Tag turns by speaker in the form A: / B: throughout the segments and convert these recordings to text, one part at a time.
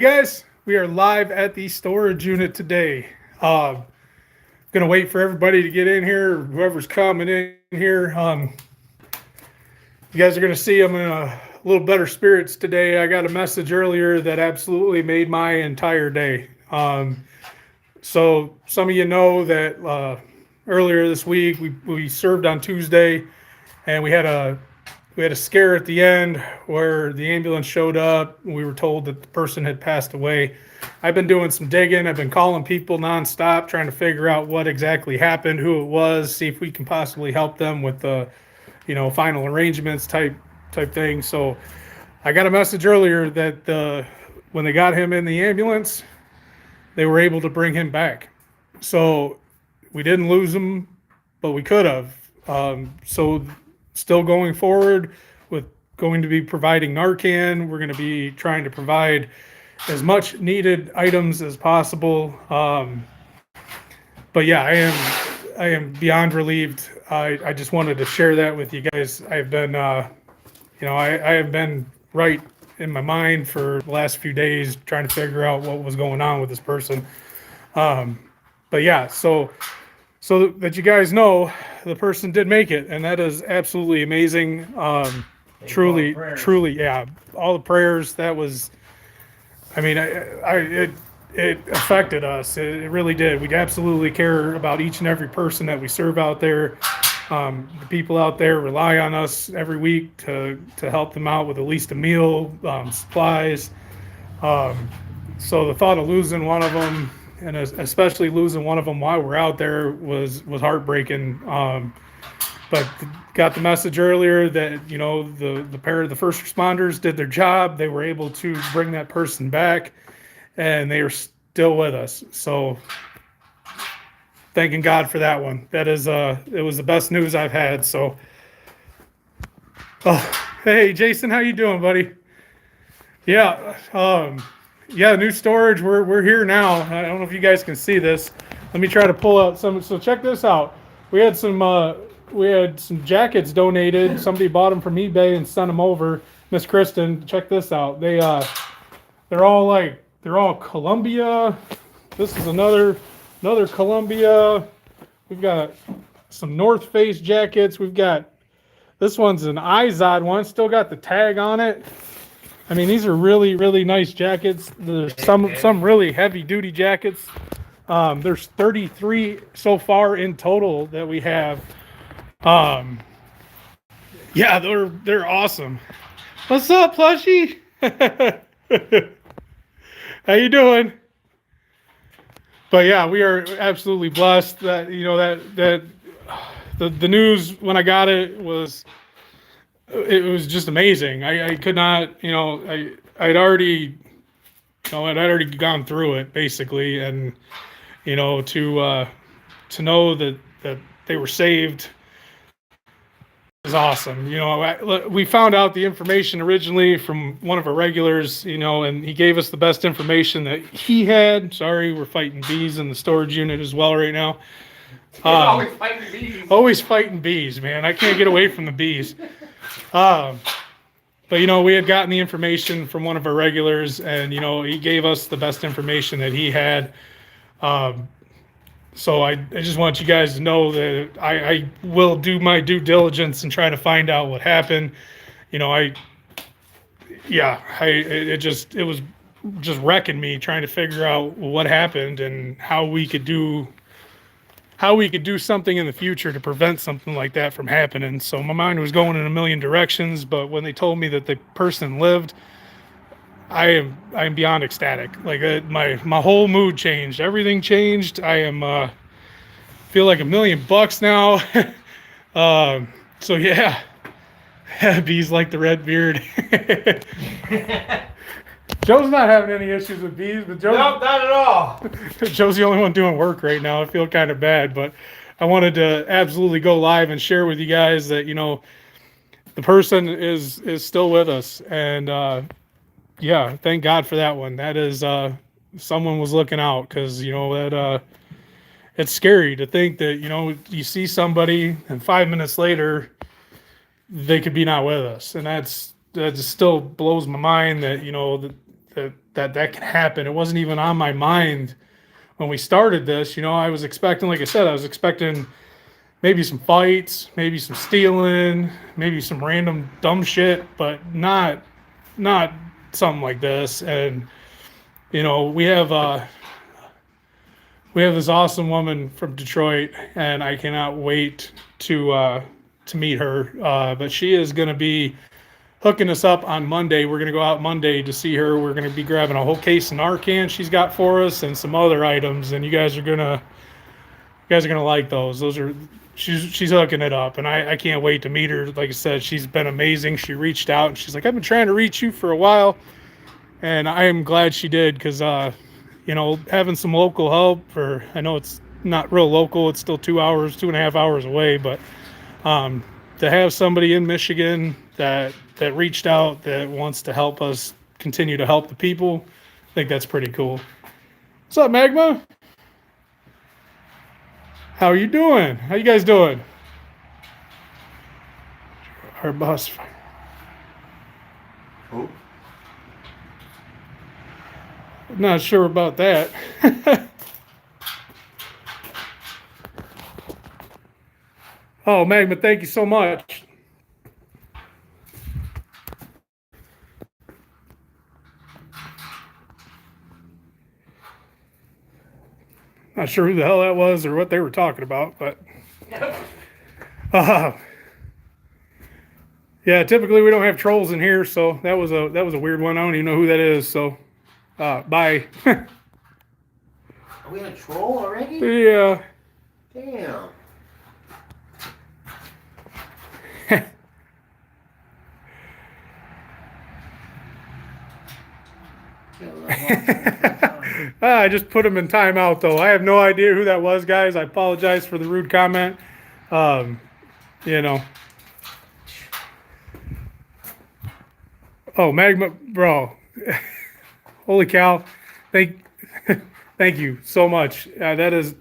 A: Guys, we are live at the storage unit today. Gonna wait for everybody to get in here, whoever's coming in here. You guys are gonna see I'm in a little better spirits today. I got a message earlier that absolutely made my entire day. So some of you know that earlier this week we served on Tuesday, and we had a scare at the end where the ambulance showed up. We were told that the person had passed away. I've been doing some digging. I've been calling people nonstop, trying to figure out what exactly happened, who it was, see if we can possibly help them with the, final arrangements type thing. So I got a message earlier that when they got him in the ambulance, they were able to bring him back. So we didn't lose him, but we could have. So still going forward with going to be providing Narcan. We're going to be trying to provide as much needed items as possible. But yeah, I am beyond relieved. I just wanted to share that with you guys. I've been, I have been right in my mind for the last few days trying to figure out what was going on with this person. But yeah, so that you guys know, the person did make it, and that is absolutely amazing. Truly, yeah. All the prayers, that was, I mean, it affected us. It really did. We absolutely care about each and every person that we serve out there. The people out there rely on us every week to help them out with at least a meal, supplies. So the thought of losing one of them, and especially losing one of them while we're out there, was heartbreaking. But got the message earlier that the first responders did their job. They were able to bring that person back, and they are still with us. So thanking God for that one. That is it was the best news I've had. So, oh, hey Jason, how you doing, buddy? Yeah. Yeah, new storage. We're here now. I don't know if you guys can see this. Let me try to pull out some. So check this out. We had some jackets donated. Somebody bought them from eBay and sent them over. Miss Kristen, check this out. They're all Columbia. This is another Columbia. We've got some North Face jackets. We've got, this one's an Izod one. Still got the tag on it. I mean, these are really, really nice jackets. There's some really heavy duty jackets. There's 33 so far in total that we have. Yeah, they're awesome. What's up, plushie? How you doing? But yeah, we are absolutely blessed that the news when I got it was just amazing. I could not, I'd already gone through it basically, and to know that they were saved is awesome. We found out the information originally from one of our regulars, and he gave us the best information that he had. Sorry, we're fighting bees in the storage unit as well right now.
B: Always fighting bees.
A: Always fighting bees, man. I can't get away from the bees. But we had gotten the information from one of our regulars, and he gave us the best information that he had. So I just want you guys to know that I will do my due diligence and try to find out what happened. It was just wrecking me trying to figure out what happened and how we could do something in the future to prevent something like that from happening. So my mind was going in a million directions, but when they told me that the person lived, I am beyond ecstatic. Like my whole mood changed. Everything changed. I am feel like $1 million now. So yeah, bees like the red beard. Joe's not having any issues with bees, but
B: Nope, not at all.
A: Joe's the only one doing work right now. I feel kind of bad, but I wanted to absolutely go live and share with you guys that the person is still with us, and yeah, thank God for that one. That is someone was looking out, because that it's scary to think that you see somebody and 5 minutes later they could be not with us, and that just still blows my mind that that can happen. It wasn't even on my mind when we started this. I was expecting, like I said, I was expecting maybe some fights, maybe some stealing, maybe some random dumb shit, but not something like this. And we have this awesome woman from Detroit, and I cannot wait to meet her. But she is going to be hooking us up on Monday. We're going to go out Monday to see her. We're going to be grabbing a whole case of Narcan she's got for us and some other items, and you guys are gonna like those. She's hooking it up, and I can't wait to meet her. Like I said, she's been amazing. She reached out and she's like, I've been trying to reach you for a while, and I am glad she did, because having some local help, or I know it's not real local, it's still 2.5 hours away, but to have somebody in Michigan that reached out, that wants to help us continue to help the people, I think that's pretty cool. What's up, Magma? How are you doing? How you guys doing? Our bus.
B: Who?
A: Not sure about that. Oh, Magma, thank you so much. Not sure who the hell that was or what they were talking about, but yeah, typically we don't have trolls in here, so that was a weird one. I don't even know who that is, so bye.
B: Are we in a troll already?
A: Yeah.
B: Damn.
A: I just put him in timeout, though. I have no idea who that was, guys. I apologize for the rude comment. Oh, Magma, bro. Holy cow. Thank you so much. That's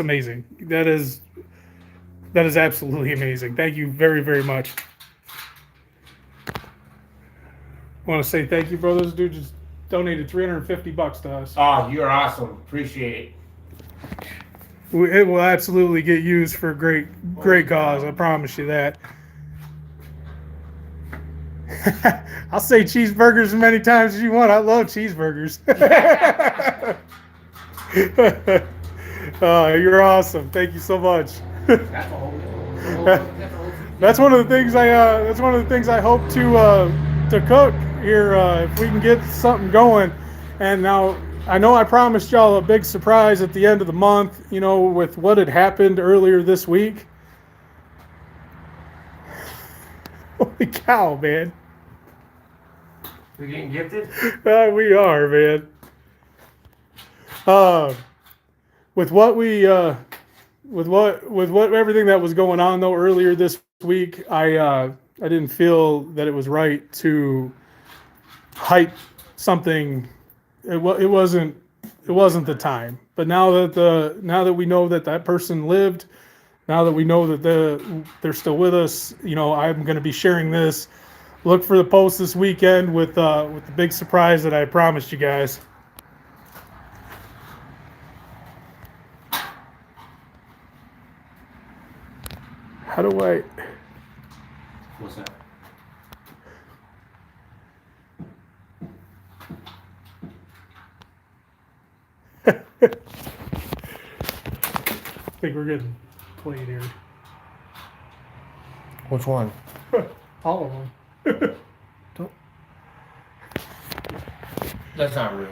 A: amazing. That is absolutely amazing. Thank you very, very much. I want to say thank you, bro. This dude just donated $350 to us.
B: Oh, you're awesome. Appreciate it.
A: It will absolutely get used for a great cause. I promise you that. I'll say cheeseburgers as many times as you want. I love cheeseburgers. You're awesome. Thank you so much. That's one of the things I hope to cook here, if we can get something going. And now I know I promised y'all a big surprise at the end of the month, with what had happened earlier this week. Holy cow, man.
B: We're getting gifted?
A: We are, man. With everything that was going on though earlier this week, I didn't feel that it was right to hype something. It wasn't the time. But now that we know that person lived, now that we know that they're still with us, I'm going to be sharing this. Look for the post this weekend with the big surprise that I promised you guys. How do I?
B: What's that?
A: I think we're getting played here.
B: Which one?
A: All of them.
B: That's not real.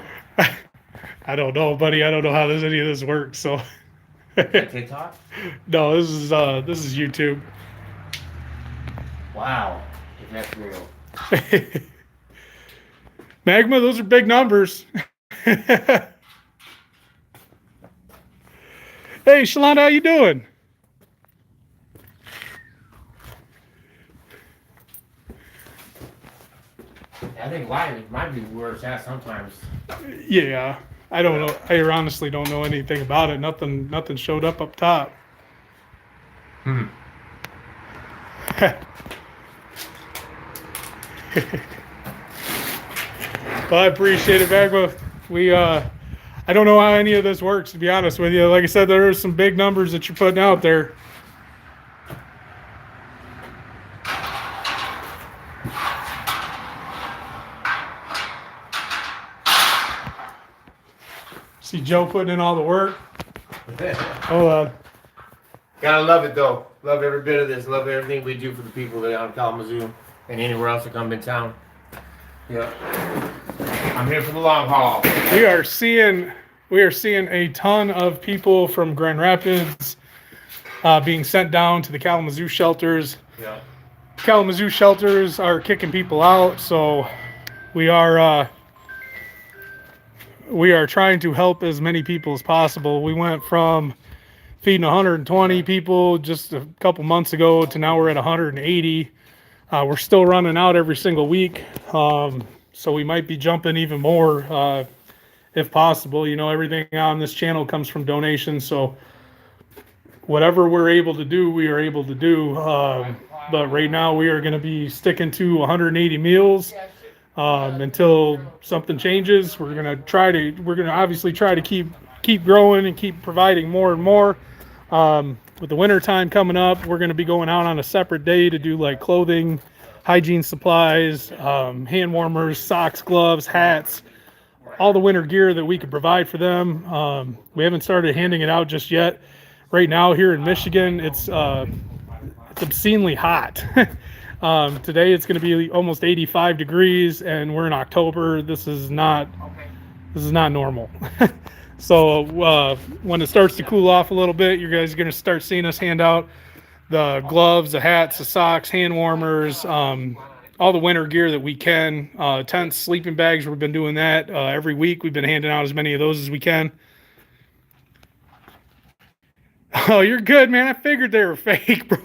A: I don't know, buddy. I don't know how any of this works. So.
B: TikTok?
A: No, this is YouTube.
B: Wow, if that's real.
A: Magma, those are big numbers. Hey, Shalanda, how you doing?
B: I think live might be where it's at sometimes.
A: Yeah, I don't know. I honestly don't know anything about it. Nothing showed up top. Well, I appreciate it, Magma. I don't know how any of this works, to be honest with you. Like I said, there are some big numbers that you're putting out there. See Joe putting in all the work. Oh,
B: Gotta love it though. Love every bit of this. Love everything we do for the people that are out of Kalamazoo and anywhere else that come in town. Yeah. I'm here for the long haul.
A: we are seeing a ton of people from Grand Rapids being sent down to the Kalamazoo shelters.
B: Yeah.
A: Kalamazoo shelters are kicking people out, so we are trying to help as many people as possible. We went from feeding 120 people just a couple months ago to now we're at 180. We're still running out every single week, so we might be jumping even more if possible. You know, everything on this channel comes from donations, so whatever we're able to do, we are able to do. But right now we are going to be sticking to 180 meals until something changes. We're going to obviously try to keep growing and keep providing more and more. With the winter time coming up, we're going to be going out on a separate day to do like clothing, hygiene supplies, hand warmers, socks, gloves, hats, all the winter gear that we could provide for them. We haven't started handing it out just yet. Right now here in Michigan, it's obscenely hot. Today it's going to be almost 85 degrees, and we're in October. This is not normal. So when it starts to cool off a little bit, you guys are going to start seeing us hand out the gloves, the hats, the socks, hand warmers, all the winter gear that we can. Tents, sleeping bags, we've been doing that every week. We've been handing out as many of those as we can. Oh, you're good, man. I figured they were fake, bro.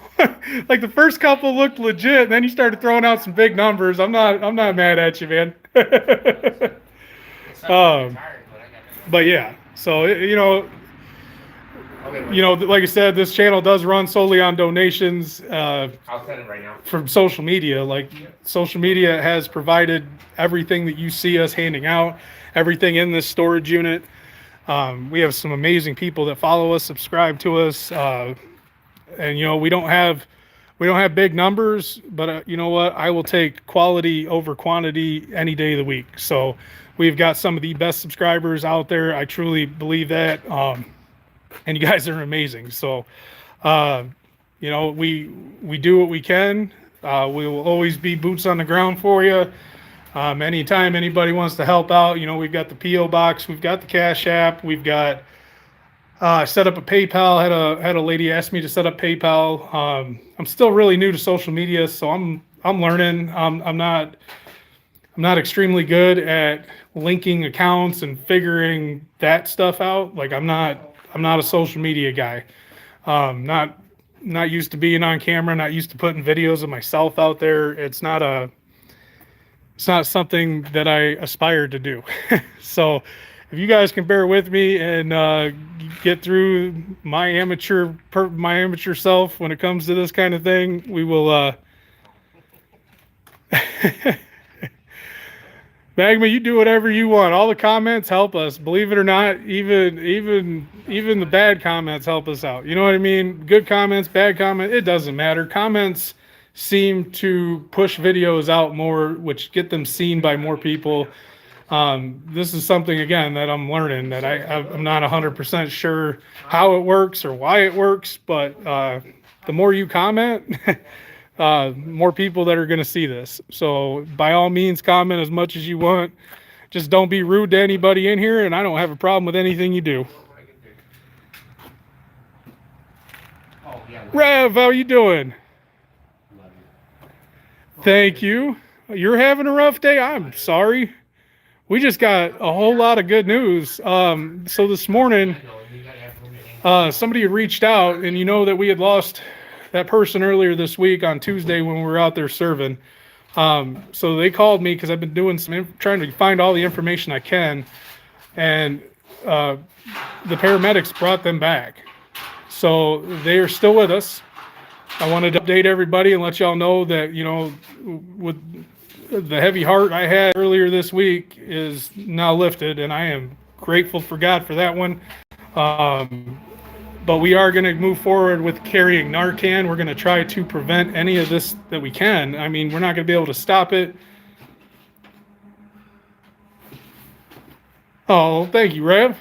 A: Like the first couple looked legit, and then you started throwing out some big numbers. I'm not mad at you, man. But yeah, so like I said, this channel does run solely on donations.
B: I'll send it right now.
A: From social media. Like social media has provided everything that you see us handing out, everything in this storage unit. We have some amazing people that follow us, subscribe to us, and we don't have big numbers, but you know what? I will take quality over quantity any day of the week. So we've got some of the best subscribers out there. I truly believe that, and you guys are amazing. So we do what we can. We will always be boots on the ground for you. Anytime anybody wants to help out, we've got the P.O. box, we've got the Cash App, we've got set up a PayPal. Had a lady ask me to set up PayPal. I'm still really new to social media, so I'm learning. I'm not extremely good at linking accounts and figuring that stuff out. Like I'm not a social media guy. Not used to being on camera, not used to putting videos of myself out there. It's not something that I aspire to do. So if you guys can bear with me and get through my amateur self when it comes to this kind of thing, we will Magma, you do whatever you want. All the comments help us. Believe it or not, even the bad comments help us out. You know what I mean? Good comments, bad comments, it doesn't matter. Comments seem to push videos out more, which get them seen by more people. This is something, again, that I'm learning, that I'm not 100% sure how it works or why it works, but the more you comment, more people that are going to see this. So by all means, comment as much as you want. Just don't be rude to anybody in here, and I don't have a problem with anything you do. Rev, how you doing? Thank you. You're having a rough day? I'm sorry. We just got a whole lot of good news. So this morning, somebody had reached out, and that we had lost that person earlier this week on Tuesday when we were out there serving. So they called me because I've been doing trying to find all the information I can, and the paramedics brought them back. So they are still with us. I wanted to update everybody and let y'all know that, with the heavy heart I had earlier this week is now lifted, and I am grateful for God for that one. But we are going to move forward with carrying Narcan. We're going to try to prevent any of this that we can. I mean, we're not going to be able to stop it. Oh, thank you, Rev.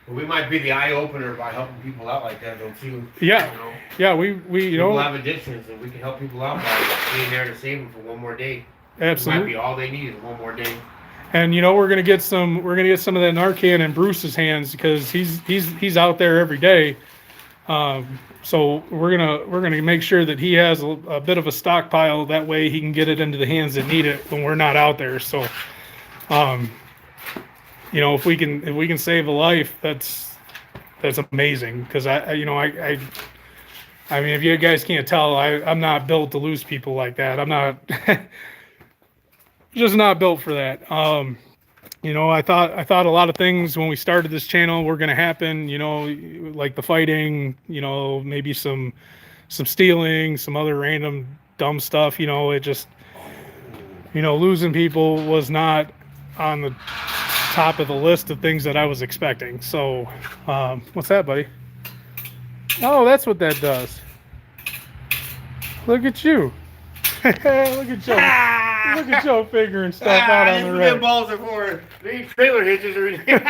B: Well, we might be the eye opener by helping people out like that, don't you?
A: Yeah,
B: You know,
A: yeah, we
B: people have addictions, and we can help people out by being there to save them for one more day.
A: absolutely.
B: It might be all they need is one more day.
A: And we're gonna get some of that Narcan in Bruce's hands because he's out there every day. So we're gonna make sure that he has a bit of a stockpile. That way he can get it into the hands that need it when we're not out there. So, if we can save a life, that's amazing. Because I mean, if you guys can't tell, I'm not built to lose people like that. I'm not. Just not built for that. I thought a lot of things when we started this channel were going to happen, like the fighting, maybe some stealing, some other random dumb stuff, it just, losing people was not on the top of the list of things that I was expecting. So, what's that, buddy? Oh, that's what that does. Look at you. Look at Joe. Look at Joe figuring stuff out on the rack.
B: Balls are for these trailer hitches or anything.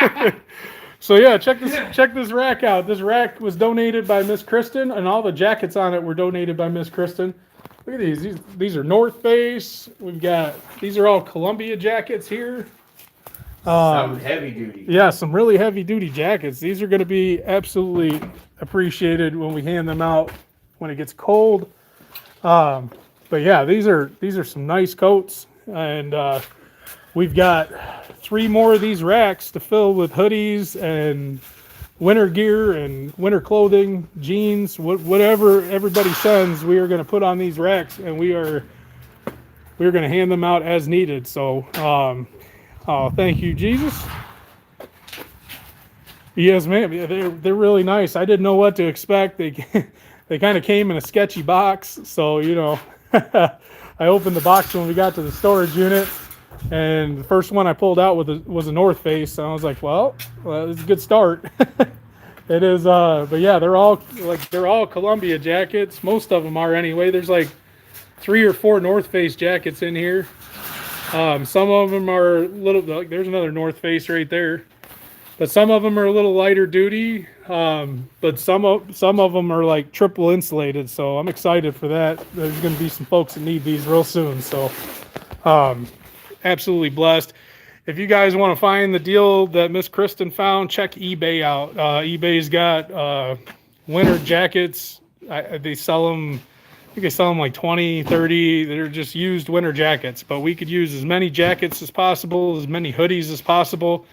A: So yeah, check this rack out. This rack was donated by Miss Kristen, and all the jackets on it were donated by Miss Kristen. Look at these. These are North Face. These are all Columbia jackets here.
B: Some heavy duty.
A: Yeah, some really heavy duty jackets. These are going to be absolutely appreciated when we hand them out when it gets cold. But yeah, these are some nice coats, and we've got 3 more of these racks to fill with hoodies and winter gear and winter clothing, jeans, whatever everybody sends. We are going to put on these racks, and we're going to hand them out as needed. So, thank you, Jesus. Yes, ma'am. They're really nice. I didn't know what to expect. They kind of came in a sketchy box, so I opened the box when we got to the storage unit, and the first one I pulled out was a North Face, and I was like, well, it's a good start. It is, but yeah, they're all Columbia jackets. Most of them are anyway. There's like 3 or 4 North Face jackets in here. Some of them are there's another North Face right there. But some of them are a little lighter duty, but some of them are like triple insulated. So I'm excited for that. There's going to be some folks that need these real soon. So absolutely blessed. If you guys want to find the deal that Miss Kristen found, check eBay out. eBay's got winter jackets. They sell them. I think they sell them like 20, 30. They're just used winter jackets. But we could use as many jackets as possible, as many hoodies as possible.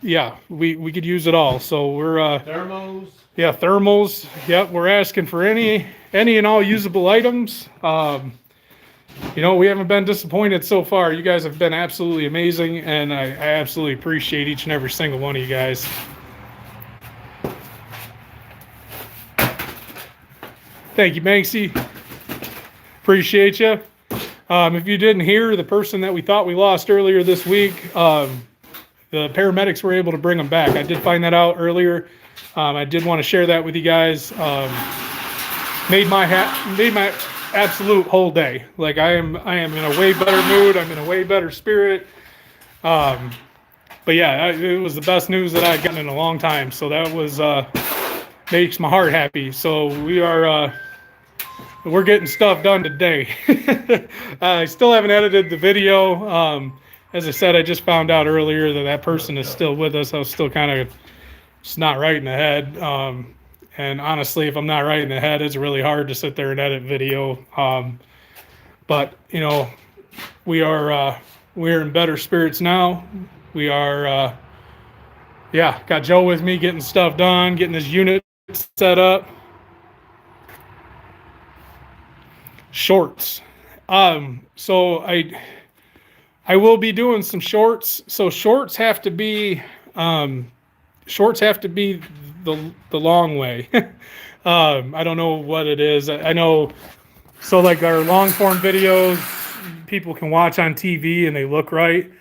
A: Yeah, we could use it all. So we're
B: Thermos.
A: Yeah, thermals. Yep, we're asking for any and all usable items. We haven't been disappointed so far. You guys have been absolutely amazing, and I absolutely appreciate each and every single one of you guys. Thank you, Banksy. Appreciate you. If you didn't hear, the person that we thought we lost earlier this week, the paramedics were able to bring them back. I did find that out earlier. I did want to share that with you guys. Made my absolute whole day. Like I am in a way better mood. I'm in a way better spirit. But yeah, it was the best news that I've gotten in a long time. So that was makes my heart happy. So we're getting stuff done today. I still haven't edited the video. As I said, I just found out earlier that person is still with us. I was still kind of just not right in the head. And honestly, if I'm not right in the head, it's really hard to sit there and edit video. But we're in better spirits now. We are, got Joe with me getting stuff done, getting his unit set up. Shorts. So I will be doing some shorts. So shorts have to be the long way. I don't know what it is. I know. So like our long form videos, people can watch on TV and they look right.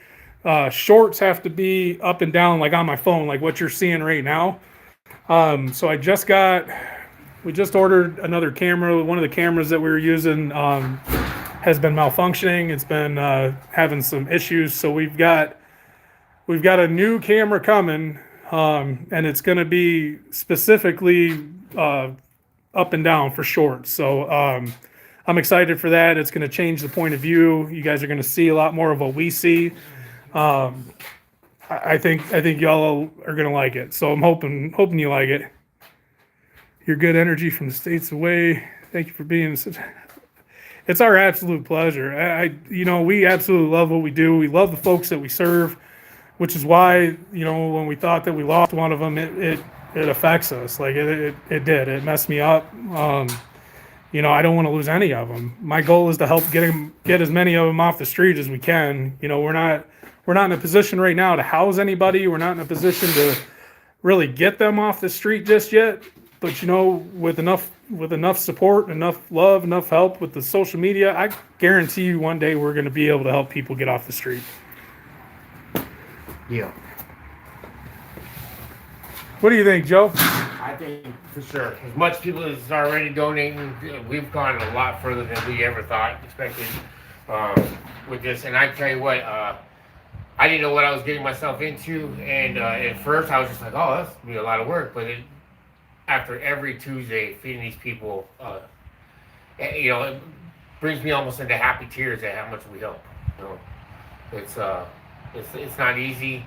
A: Shorts have to be up and down, like on my phone, like what you're seeing right now. So we just ordered another camera. One of the cameras that we were using has been malfunctioning. It's been having some issues. So we've got a new camera coming, and it's going to be specifically up and down for shorts. So I'm excited for that. It's going to change the point of view. You guys are going to see a lot more of what we see. I think y'all are going to like it. So I'm hoping you like it. Your good energy from the states away. Thank you for being such. It's our absolute pleasure. We absolutely love what we do. We love the folks that we serve, which is why, when we thought that we lost one of them, it affects us. Like it did. It messed me up. I don't want to lose any of them. My goal is to help get as many of them off the street as we can. We're not in a position right now to house anybody. We're not in a position to really get them off the street just yet. But with enough support, enough love, enough help with the social media, I guarantee you one day we're going to be able to help people get off the street.
B: Yeah.
A: What do you think, Joe?
B: I think for sure. As much people as already donating, we've gone a lot further than we ever expected with this. And I tell you what, I didn't know what I was getting myself into. And at first I was just like, oh, that's going to be a lot of work. But after every Tuesday feeding these people, it brings me almost into happy tears at how much we help. It's not easy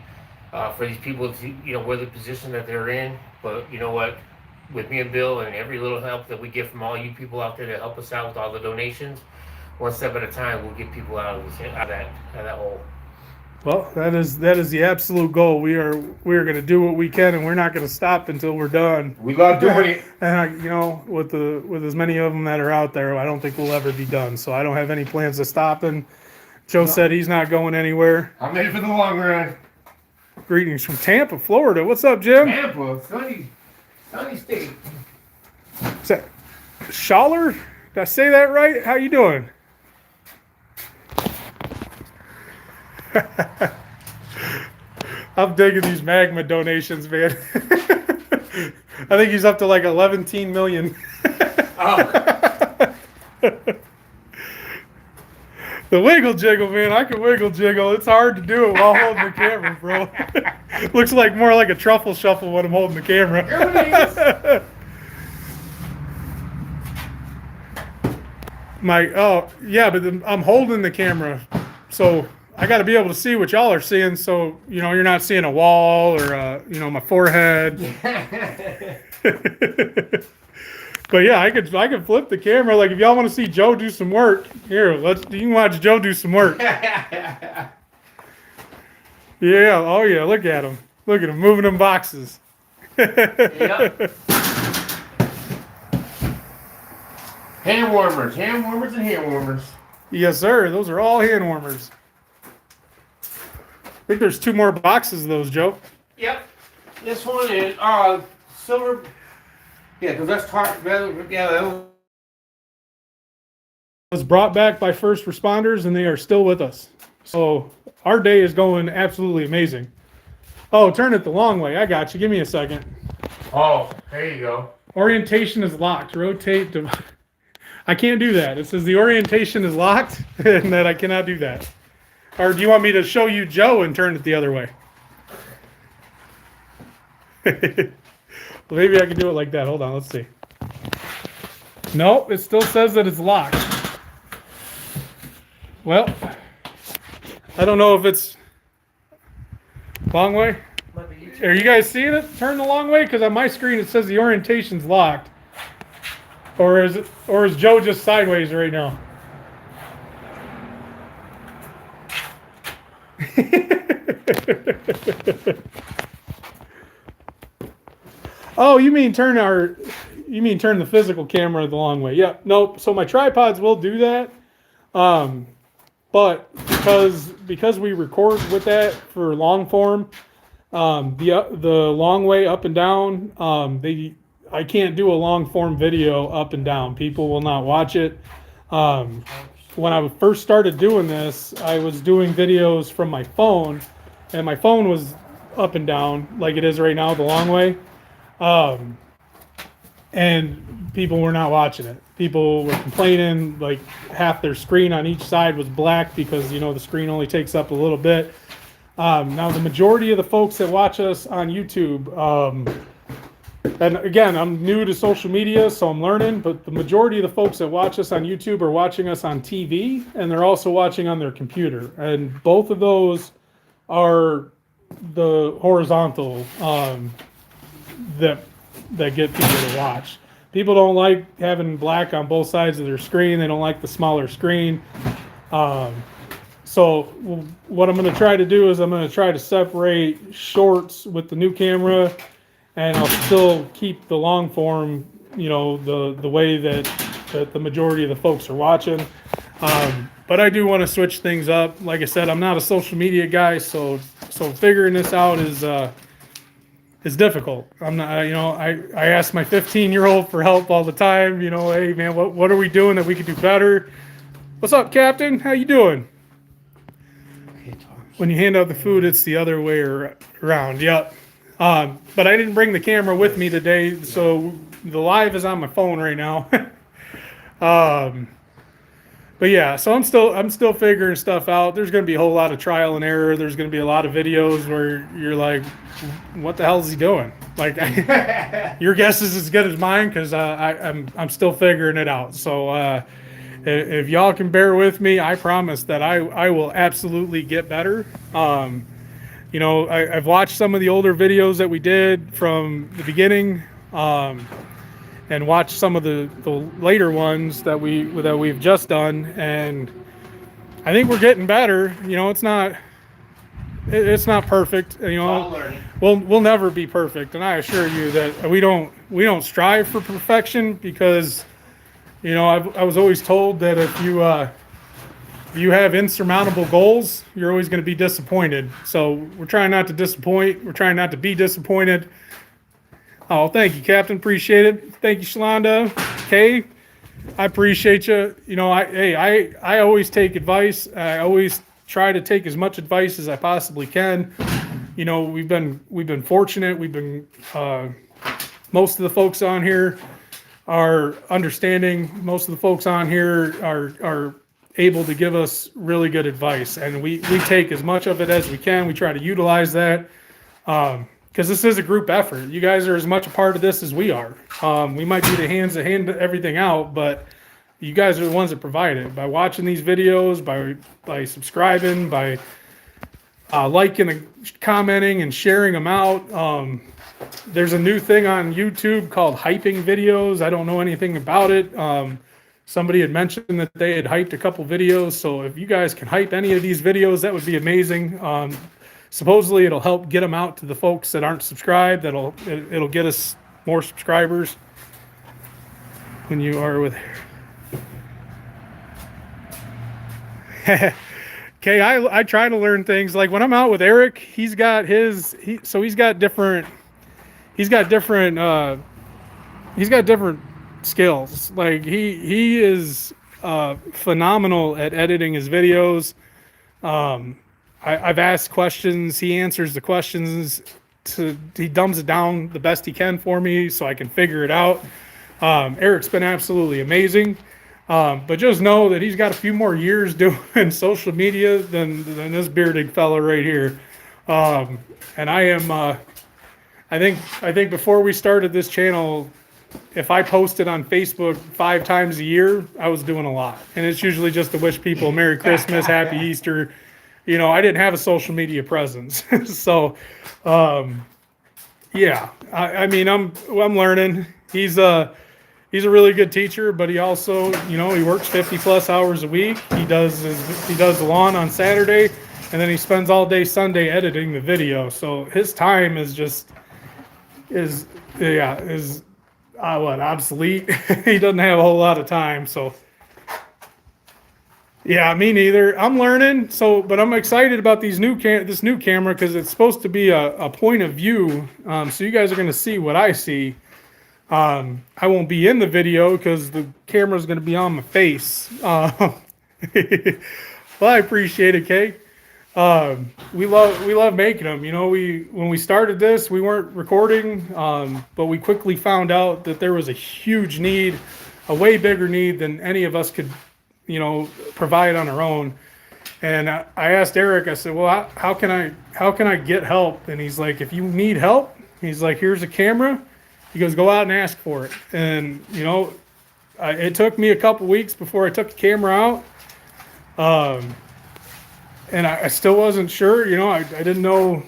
B: for these people to wear the position that they're in, but you know what? With me and Bill and every little help that we get from all you people out there to help us out with all the donations, one step at a time, we'll get people out of that hole.
A: Well, that is the absolute goal. We are going to do what we can, and we're not going to stop until we're done.
B: We love doing it.
A: And with as many of them that are out there, I don't think we'll ever be done. So I don't have any plans to stop. And Joe said he's not going anywhere.
B: I'm ready for the long run.
A: Greetings from Tampa, Florida. What's up, Jim?
B: Tampa, sunny state.
A: Is that Schaller? Did I say that right? How you doing? I'm digging these magma donations, man. I think he's up to like 11 million. Oh. The wiggle jiggle, man. I can wiggle jiggle. It's hard to do it while holding the camera, bro. Looks like more like a truffle shuffle when I'm holding the camera.
B: There it is.
A: But I'm holding the camera, so I got to be able to see what y'all are seeing. So you're not seeing a wall or my forehead. But yeah, I could flip the camera. Like if y'all want to see Joe do some work, here, you can watch Joe do some work. Yeah, oh yeah, look at him moving them boxes.
B: Yep. Hand warmers and hand warmers.
A: Yes, sir. Those are all hand warmers. I think there's 2 more boxes of those, Joe.
B: Yep. This one is silver. Yeah, because that's tart. Yeah,
A: it was brought back by first responders, and they are still with us. So our day is going absolutely amazing. Oh, turn it the long way. I got you. Give me a second.
B: Oh, there you go.
A: Orientation is locked. Rotate to. I can't do that. It says the orientation is locked, and that I cannot do that. Or do you want me to show you Joe and turn it the other way? Well, maybe I can do it like that. Hold on, let's see. Nope, it still says that it's locked. Well, I don't know if it's long way. Are you guys seeing it? Turn the long way, because on my screen it says the orientation's locked. Or is Joe just sideways right now? Oh, you mean turn the physical camera the long way? Yeah, nope. So my tripods will do that, but because we record with that for long form, the long way up and down, I can't do a long form video up and down. People will not watch it. when I first started doing this, I was doing videos from my phone, and my phone was up and down like it is right now, the long way. Um, and people were not watching it. People were complaining, like half their screen on each side was black because, you know, the screen only takes up a little bit. Now, the majority of the folks that watch us on YouTube, and again, I'm new to social media, so I'm learning, but the majority of the folks that watch us on YouTube are watching us on TV, and they're also watching on their computer. And both of those are the horizontal that get people to watch. People don't like having black on both sides of their screen. They don't like the smaller screen. So what I'm going to try to do is I'm going to try to separate shorts with the new camera, and I'll still keep the long form, you know, the way that the majority of the folks are watching. But I do want to switch things up. Like I said, I'm not a social media guy, so figuring this out is difficult. I'm not, you know, I ask my 15-year-old for help all the time. You know, hey man, what are we doing that we could do better? What's up, Captain? How you doing? When you hand out the food, it's the other way around. Yep. But I didn't bring the camera with me today, so the live is on my phone right now. But yeah, so I'm still figuring stuff out. There's going to be a whole lot of trial and error. There's going to be a lot of videos where you're like, "What the hell is he doing?" Like, your guess is as good as mine because I'm still figuring it out. So if y'all can bear with me, I promise that I will absolutely get better. You know, I've watched some of the older videos that we did from the beginning. And watch some of the later ones that we've just done, and I think we're getting better. You know, it's not perfect. You know, we'll never be perfect, and I assure you that we don't strive for perfection because, you know, I was always told that if you have insurmountable goals, you're always going to be disappointed. So we're trying not to disappoint. We're trying not to be disappointed. Oh, thank you, Captain. Appreciate it. Thank you, Shalonda. Kay, I appreciate you. You know, I always take advice. I always try to take as much advice as I possibly can. You know, we've been fortunate. We've been most of the folks on here are understanding. Most of the folks on here are able to give us really good advice, and we take as much of it as we can. We try to utilize that. Because this is a group effort. You guys are as much a part of this as we are. We might be the hands that hand everything out, but you guys are the ones that provide it. By watching these videos, by subscribing, by liking and commenting and sharing them out. There's a new thing on YouTube called hyping videos. I don't know anything about it. Somebody had mentioned that they had hyped a couple videos. So if you guys can hype any of these videos, that would be amazing. Supposedly it'll help get them out to the folks that aren't subscribed. It'll get us more subscribers when you are with. Okay, I try to learn things. Like when I'm out with Eric, he's got different skills. Like he is phenomenal at editing his videos. I've asked questions. He answers the questions. He dumbs it down the best he can for me so I can figure it out. Eric's been absolutely amazing. But just know that he's got a few more years doing social media than this bearded fella right here. And I am, I think before we started this channel, if I posted on Facebook 5 times a year, I was doing a lot. And it's usually just to wish people Merry Christmas, Happy Easter. You know, I didn't have a social media presence. So, yeah, I mean, I'm learning. He's a really good teacher, but he also, you know, he works 50 plus hours a week. He does the lawn on Saturday, and then he spends all day Sunday editing the video. So his time is obsolete. He doesn't have a whole lot of time. So yeah, me neither. I'm learning. So, but I'm excited about this new camera because it's supposed to be a point of view. So you guys are going to see what I see. I won't be in the video because the camera's going to be on my face. Well, I appreciate it, Kay. We love making them. You know, when we started this, we weren't recording, but we quickly found out that there was a huge need, a way bigger need than any of us could, provide on our own. And I asked Eric. I said, "Well, how can I get help?" And he's like, "If you need help, he's like, here's a camera." He goes, "Go out and ask for it." And it took me a couple weeks before I took the camera out. And I still wasn't sure. I didn't know.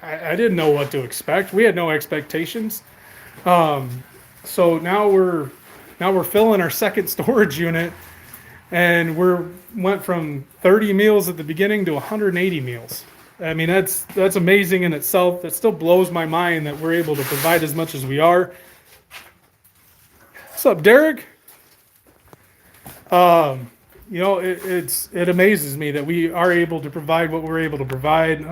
A: I didn't know what to expect. We had no expectations. So now we're filling our second storage unit, and went from 30 meals at the beginning to 180 meals. I mean, that's amazing in itself. It still blows my mind that we're able to provide as much as we are. What's up, Derek? It amazes me that we are able to provide what we're able to provide.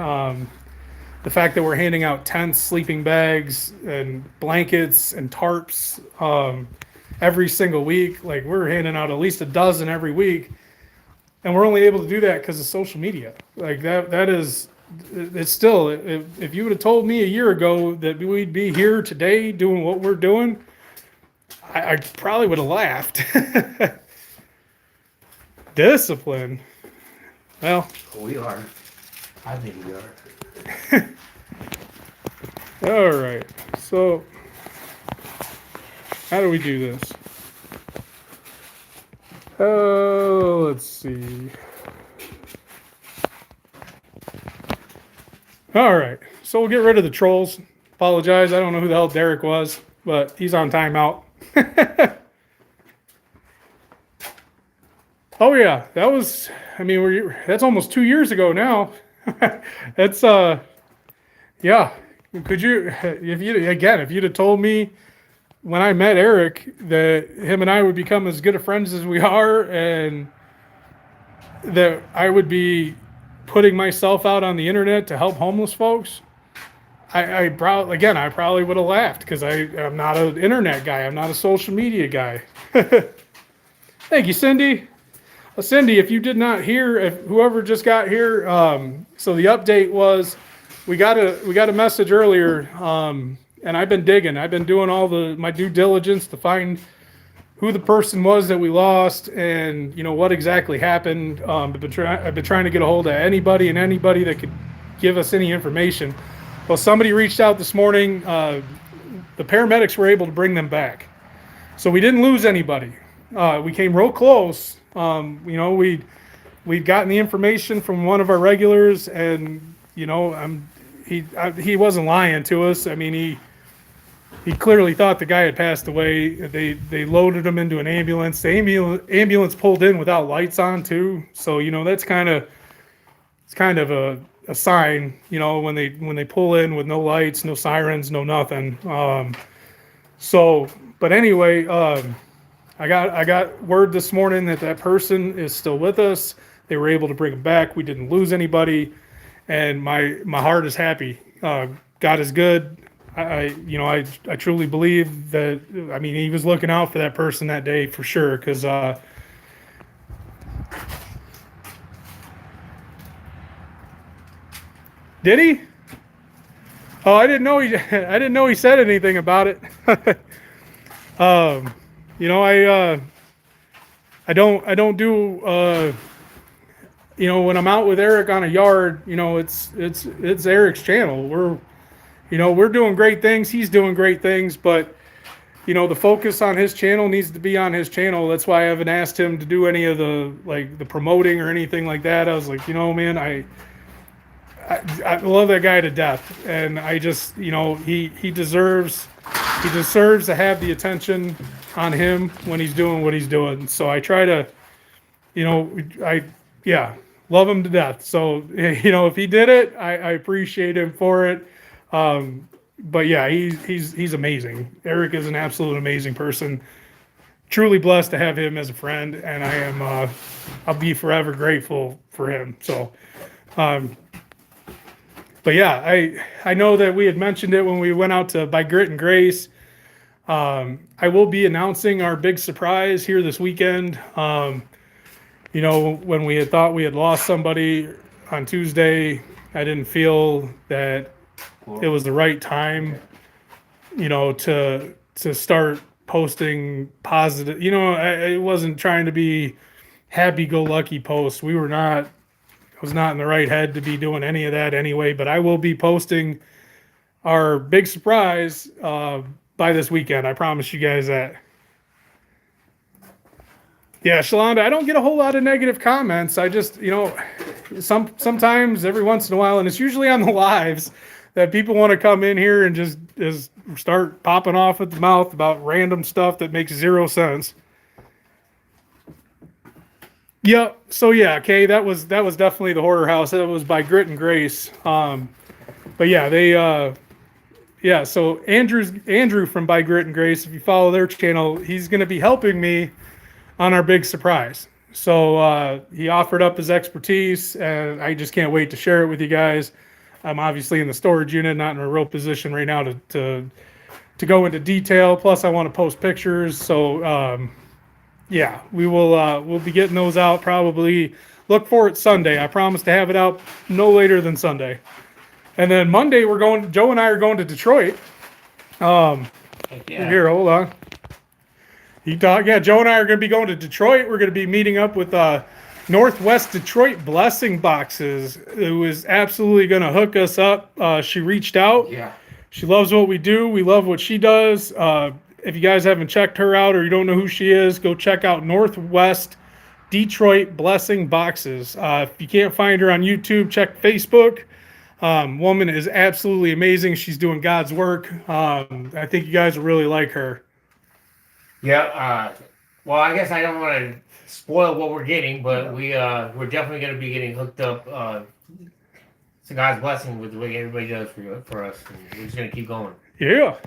A: The fact that we're handing out tents, sleeping bags, and blankets and tarps every single week. Like, we're handing out at least a dozen every week, and we're only able to do that because of social media. Like that is, it's still. If you would have told me a year ago that we'd be here today doing what we're doing, I probably would have laughed. Discipline. Well,
B: We are. I think we are.
A: all right. So, how do we do this? Oh, let's see. All right. So we'll get rid of the trolls. Apologize. I don't know who the hell Derek was, but he's on timeout. Oh yeah, that was. I mean, that's almost 2 years ago now. That's yeah. Could you, if you'd have told me when I met Eric that him and I would become as good of friends as we are, and that I would be putting myself out on the internet to help homeless folks, I probably would have laughed because I'm not an internet guy. I'm not a social media guy. Thank you, Cindy. Cindy, if you did not hear, if whoever just got here, so the update was, we got a message earlier, and I've been digging. I've been doing all my due diligence to find who the person was that we lost, and what exactly happened. I've been trying to get a hold of anybody that could give us any information. Well, somebody reached out this morning. The paramedics were able to bring them back, so we didn't lose anybody. We came real close. We'd gotten the information from one of our regulars, and he wasn't lying to us. I mean, he clearly thought the guy had passed away. They loaded him into an ambulance. The ambulance pulled in without lights on too. So that's kind of a sign. When they pull in with no lights, no sirens, no nothing. But anyway. I got word this morning that person is still with us. They were able to bring him back. We didn't lose anybody, and my heart is happy. God is good. I truly believe that. I mean, he was looking out for that person that day for sure. Because did he? Oh, I didn't know he said anything about it. I don't do when I'm out with Eric on a yard, it's Eric's channel. We're doing great things. He's doing great things, but the focus on his channel needs to be on his channel. That's why I haven't asked him to do any of the promoting or anything like that. I was like, man, I love that guy to death, and I just, he deserves to have the attention on him when he's doing what he's doing. So I try to, love him to death. So if he did it, I appreciate him for it. But yeah, he's amazing. Eric is an absolute amazing person. Truly blessed to have him as a friend, and I am I'll be forever grateful for him. So. But yeah, I know that we had mentioned it when we went out to By Grit and Grace. I will be announcing our big surprise here this weekend. you know, when we had thought we had lost somebody on Tuesday, I didn't feel that it was the right time, you know, to start posting positive. You know, I wasn't trying to be happy-go-lucky posts. We were not. I was not in the right head to be doing any of that anyway. But I will be posting our big surprise by this weekend. I promise you guys that. Yeah, Shalonda, I don't get a whole lot of negative comments. I just, you know, sometimes every once in a while, and it's usually on the lives that people want to come in here and just start popping off at the mouth about random stuff that makes zero sense. Yeah. So yeah, okay, that was definitely the Hoarder House. That was by Grit and Grace. But yeah, yeah. So Andrew from By Grit and Grace. If you follow their channel, he's going to be helping me on our big surprise. So he offered up his expertise, and I just can't wait to share it with you guys. I'm obviously in the storage unit, not in a real position right now to go into detail. Plus, I want to post pictures. So yeah, we'll be getting those out probably. Look for it Sunday. I promise to have it out no later than Sunday. And then Monday Joe and I are going to Detroit.
B: Yeah.
A: Here, hold on. Yeah, Joe and I are going to be going to Detroit. We're going to be meeting up with Northwest Detroit Blessing Boxes. It was absolutely going to hook us up. She reached out.
B: Yeah.
A: She loves what we do. We love what she does. If you guys haven't checked her out or you don't know who she is, go check out Northwest Detroit Blessing Boxes. If you can't find her on YouTube, check Facebook. Woman is absolutely amazing. She's doing God's work. I think you guys will really like her.
B: Yeah. Well, I guess I don't want to spoil what we're getting, but we're definitely going to be getting hooked up. It's a God's blessing with the way everybody does for us. And we're just going to keep going.
A: Yeah.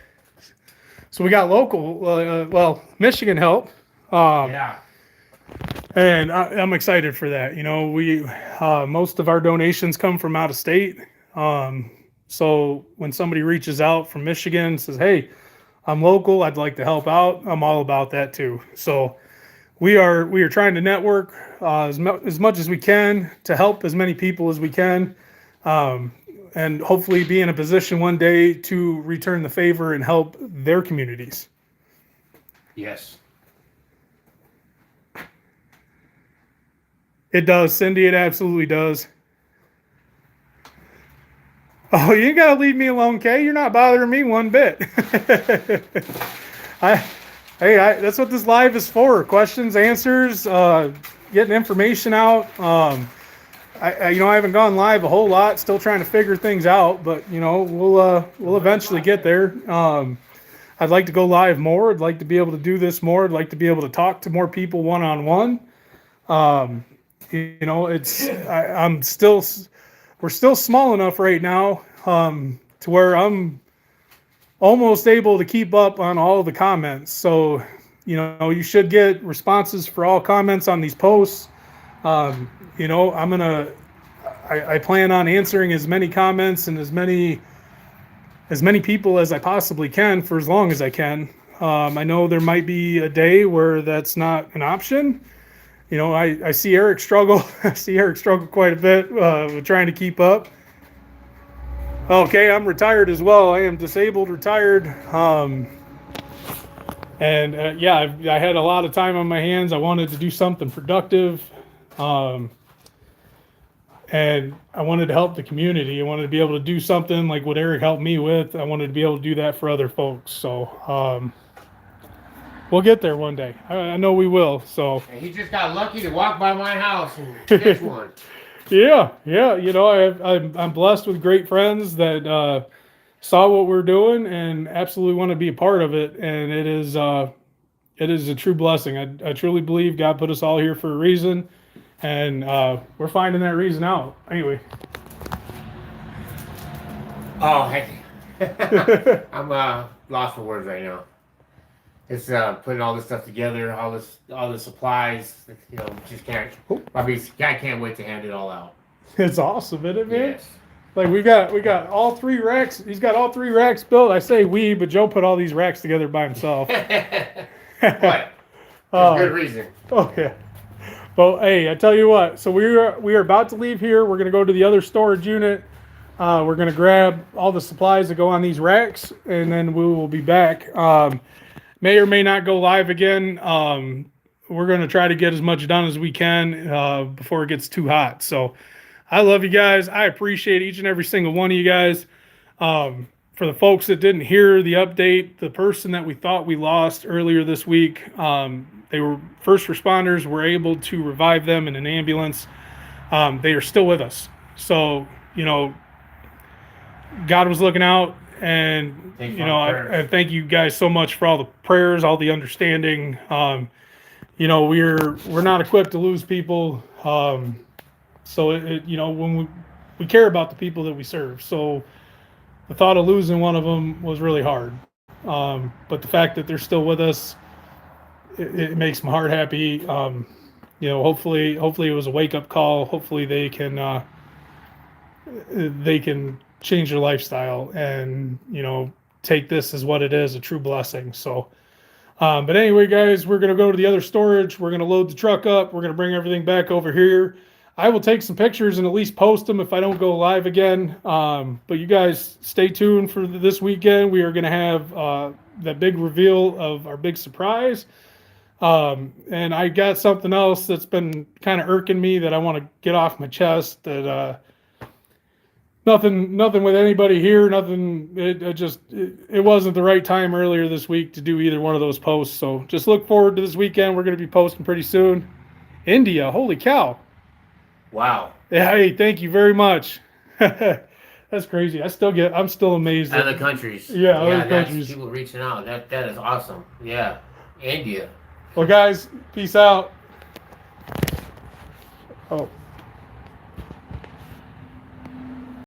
A: So we got local, Michigan help.
B: Yeah.
A: And I'm excited for that. You know, most of our donations come from out of state. So when somebody reaches out from Michigan and says, "Hey, I'm local, I'd like to help out," I'm all about that too. So we are trying to network as much as we can to help as many people as we can, and hopefully be in a position one day to return the favor and help their communities.
B: Yes.
A: It does, Cindy. It absolutely does. Oh, you ain't gotta leave me alone, Kay. You're not bothering me one bit. That's what this live is for. Questions, answers, getting information out. I haven't gone live a whole lot. Still trying to figure things out, but you know, we'll eventually get there. I'd like to go live more. I'd like to be able to do this more. I'd like to be able to talk to more people one-on-one. We're still small enough right now to where I'm almost able to keep up on all the comments. So, you know, you should get responses for all comments on these posts. You know, I plan on answering as many comments and as many people as I possibly can for as long as I can. I know there might be a day where that's not an option. You know, I see Eric struggle. I see Eric struggle quite a bit with trying to keep up. Okay, I'm retired as well. I am disabled, retired. I had a lot of time on my hands. I wanted to do something productive. And I wanted to help the community. I wanted to be able to do something like what Eric helped me with. I wanted to be able to do that for other folks. So, we'll get there one day. I know we will. So
B: And he just got lucky to walk by my house and catch one.
A: yeah. You know, I'm blessed with great friends that saw what we're doing and absolutely want to be a part of it. And it is a true blessing. I truly believe God put us all here for a reason, and we're finding that reason out. Anyway.
B: Oh, heck. I'm lost for words right now. It's putting all this stuff together, all the supplies. You know, just can't. I can't wait to hand it all out.
A: It's awesome, isn't it, man?
B: Yes.
A: Like we got all 3 racks. He's got all 3 racks built. I say we, but Joe put all these racks together by himself.
B: What? There's good reason.
A: Oh yeah. But hey, I tell you what. So we are about to leave here. We're gonna go to the other storage unit. We're gonna grab all the supplies that go on these racks, and then we will be back. May or may not go live again. We're gonna try to get as much done as we can before it gets too hot. So I love you guys. I appreciate each and every single one of you guys. For the folks that didn't hear the update, the person that we thought we lost earlier this week, they were first responders, were able to revive them in an ambulance. They are still with us. So, God was looking out, and, I thank you guys so much for all the prayers, all the understanding. We're not equipped to lose people. So when we care about the people that we serve. So the thought of losing one of them was really hard. But the fact that they're still with us, it makes my heart happy. Hopefully it was a wake up call. Hopefully they can change their lifestyle and, take this as what it is, a true blessing. So, but anyway, guys, we're going to go to the other storage. We're going to load the truck up. We're going to bring everything back over here. I will take some pictures and at least post them if I don't go live again. But you guys stay tuned for this weekend. We are going to have that big reveal of our big surprise. And I got something else that's been kind of irking me that I want to get off my chest. That nothing with anybody here. Nothing. It wasn't the right time earlier this week to do either one of those posts. So just look forward to this weekend. We're going to be posting pretty soon. India, holy cow!
B: Wow.
A: Yeah, hey, thank you very much. That's crazy. I'm still amazed.
B: Other countries.
A: Yeah, other countries.
B: People reaching out. That is awesome. Yeah. India.
A: Well, guys, peace out. Oh.